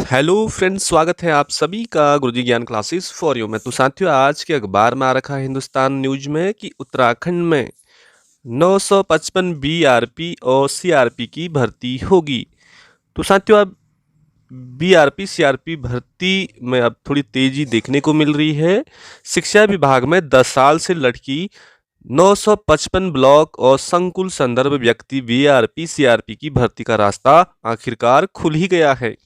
Hello friends, स्वागत है आप सभी का गुरुजी ज्ञान क्लासेस फॉर यू में। तो साथियों, आज के अखबार में आ रखा है हिंदुस्तान न्यूज में कि उत्तराखंड में 955 बीआरपी और सीआरपी की भर्ती होगी। तो साथियों, अब बीआरपी सीआरपी भर्ती में अब थोड़ी तेजी देखने को मिल रही है। शिक्षा विभाग में 10 साल से लटकी 955 ब्लॉक और संकुल संदर्भ व्यक्ति बीआरपी सीआरपी की भर्ती का रास्ता आखिरकार खुल ही गया है।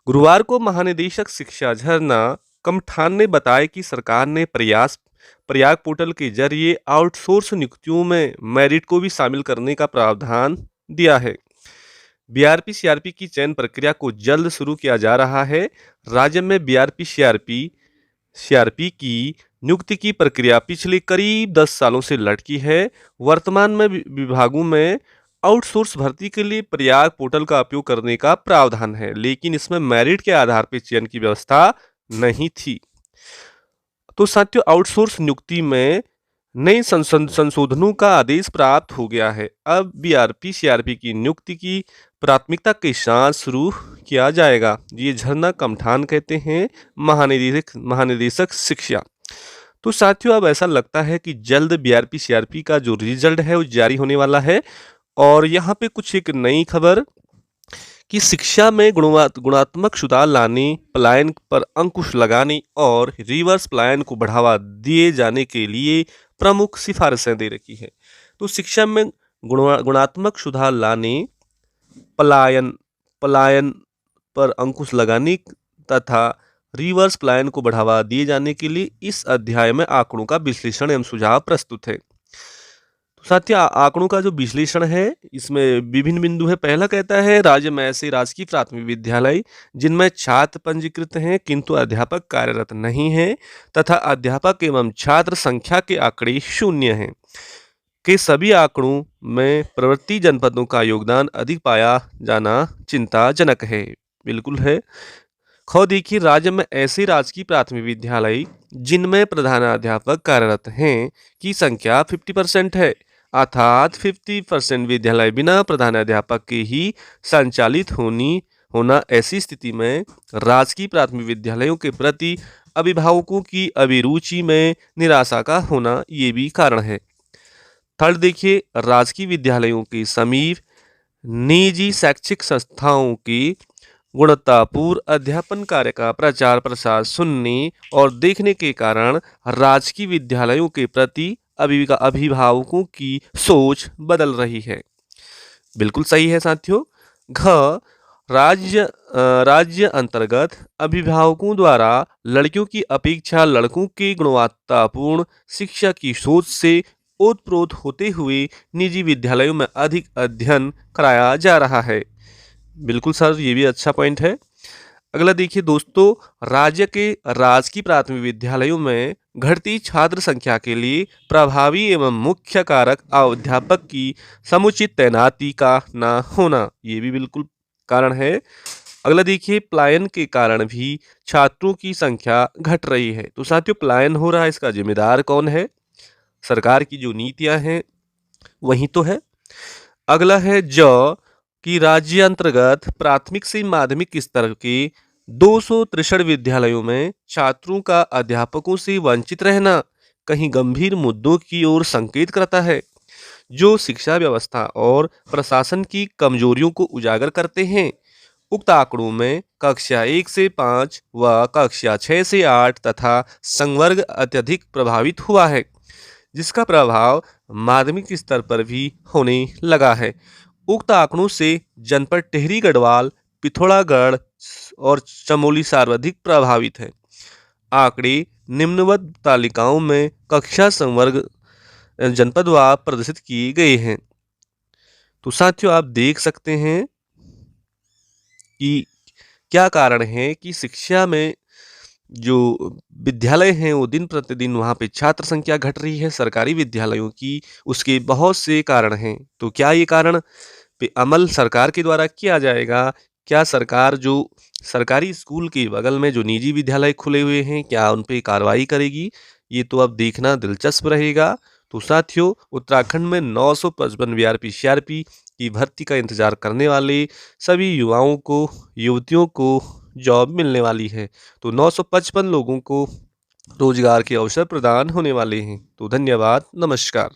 गुरुवार को महानिदेशक शिक्षा झरना कमठान ने बताया कि सरकार ने प्रयाग पोर्टल के जरिए आउटसोर्स नियुक्तियों में मेरिट को भी शामिल करने का प्रावधान दिया है। बीआरपी सीआरपी की चयन प्रक्रिया को जल्द शुरू किया जा रहा है। राज्य में बीआरपी सीआरपी की नियुक्ति की प्रक्रिया पिछले करीब 10 सालों से लटकी है। वर्तमान में विभागों में आउटसोर्स भर्ती के लिए प्रयाग पोर्टल का उपयोग करने का प्रावधान है, लेकिन इसमें मेरिट के आधार पर चयन की व्यवस्था नहीं थी। तो साथियों, आउटसोर्स नियुक्ति में नए संशोधनों का आदेश प्राप्त हो गया है। अब बीआरपी सीआरपी की नियुक्ति की प्राथमिकता के साथ शुरू किया जाएगा। ये झरना कमठान कहते हैं, महानिदेशक शिक्षा। तो साथियों, अब ऐसा लगता है कि जल्द बीआरपी सीआरपी का जो रिजल्ट है वो जारी होने वाला है। और यहाँ पे कुछ एक नई खबर कि शिक्षा में गुणात्मक सुधार लाने, पलायन पर अंकुश लगाने और रिवर्स पलायन को बढ़ावा दिए जाने के लिए प्रमुख सिफारिशें दे रखी है। तो शिक्षा में गुणात्मक सुधार लाने, पलायन पलायन पर अंकुश लगाने तथा रिवर्स पलायन को बढ़ावा दिए जाने के लिए इस अध्याय में आंकड़ों का विश्लेषण एवं सुझाव प्रस्तुत है। साथियों, आंकड़ों का जो विश्लेषण है इसमें विभिन्न बिंदु है। पहला कहता है राज्य में ऐसे राजकीय प्राथमिक विद्यालय जिनमें छात्र पंजीकृत हैं किंतु अध्यापक कार्यरत नहीं हैं तथा अध्यापक एवं छात्र संख्या के आंकड़े शून्य हैं के सभी आंकड़ों में प्रवृत्ति जनपदों का योगदान अधिक पाया जाना चिंताजनक है। बिल्कुल है। देखिए, राज्य में ऐसे राजकीय प्राथमिक विद्यालय जिनमें प्रधानाध्यापक कार्यरत हैं की संख्या 50% है, अर्थात 50% विद्यालय बिना प्रधानाध्यापक के ही संचालित होना। ऐसी स्थिति में राजकीय प्राथमिक विद्यालयों के प्रति अभिभावकों की अभिरुचि में निराशा का होना ये भी कारण है। थर्ड देखिए, राजकीय विद्यालयों के समीप निजी शैक्षिक संस्थाओं की गुणवत्तापूर्ण अध्यापन कार्य का प्रचार प्रसार सुनने और देखने के कारण राजकीय विद्यालयों के प्रति अभिभावकों की सोच बदल रही है। बिल्कुल सही है साथियों। राज्य अंतर्गत अभिभावकों द्वारा लड़कियों की अपेक्षा लड़कों की गुणवत्तापूर्ण शिक्षा की सोच से ओतप्रोत होते हुए निजी विद्यालयों में अधिक अध्ययन कराया जा रहा है। बिल्कुल सर, ये भी अच्छा पॉइंट है। अगला देखिए दोस्तों, राज्य के राजकीय प्राथमिक विद्यालयों में घटती छात्र संख्या के लिए प्रभावी एवं मुख्य कारक अध्यापक की समुचित तैनाती का न होना, ये भी बिल्कुल कारण है। अगला देखिए, पलायन के कारण भी छात्रों की संख्या घट रही है। तो साथियों, पलायन हो रहा है, इसका जिम्मेदार कौन है? सरकार की जो नीतियां हैं वही तो है। अगला है कि राज्य अंतर्गत प्राथमिक से माध्यमिक स्तर के 263 विद्यालयों में छात्रों का अध्यापकों से वंचित रहना कहीं गंभीर मुद्दों की ओर संकेत करता है, जो शिक्षा व्यवस्था और प्रशासन की कमजोरियों को उजागर करते हैं। उक्त आंकड़ों में कक्षा 1 से 5 व कक्षा 6 से 8 तथा संवर्ग अत्यधिक प्रभावित हुआ है, जिसका प्रभाव माध्यमिक स्तर पर भी होने लगा है। उक्त आंकड़ों से जनपद टिहरी गढ़वाल, पिथौरागढ़ और चमोली सर्वाधिक प्रभावित है। आंकड़े निम्नवत तालिकाओं में कक्षा संवर्ग जनपदवार प्रदर्शित किए गए हैं। तो साथियों, आप देख सकते हैं कि क्या कारण है कि शिक्षा में जो विद्यालय हैं वो दिन प्रतिदिन वहाँ पे छात्र संख्या घट रही है सरकारी विद्यालयों की। उसके बहुत से कारण हैं। तो क्या ये कारण पे अमल सरकार के द्वारा किया जाएगा? क्या सरकार जो सरकारी स्कूल के बगल में जो निजी विद्यालय खुले हुए हैं, क्या उन पे कार्रवाई करेगी? ये तो अब देखना दिलचस्प रहेगा। तो साथियों, उत्तराखंड में 955 बीआरपी सीआरपी की भर्ती का इंतजार करने वाले सभी युवाओं को, युवतियों को जॉब मिलने वाली है। तो 955 लोगों को रोजगार के अवसर प्रदान होने वाले हैं। तो धन्यवाद, नमस्कार।